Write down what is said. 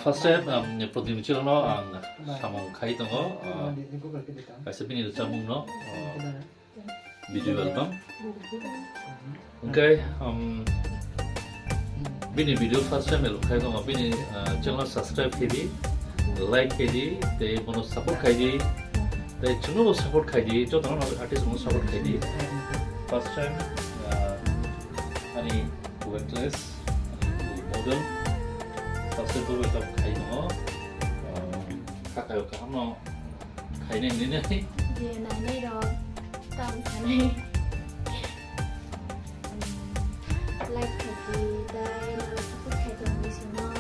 first time protein chilo no ang samong khai tongo kaisa bini chamung no visual bang okay bini video first time lo khai tongo bini channel subscribe kedi like kedi te bono support khai di te chuno support khai di jo tang artist mo support khai di first time ani actress model first time ko ta khai no kakak kamu khai ne ni ne je nai nei ro tam sanai like kedi dai support khai to ni sino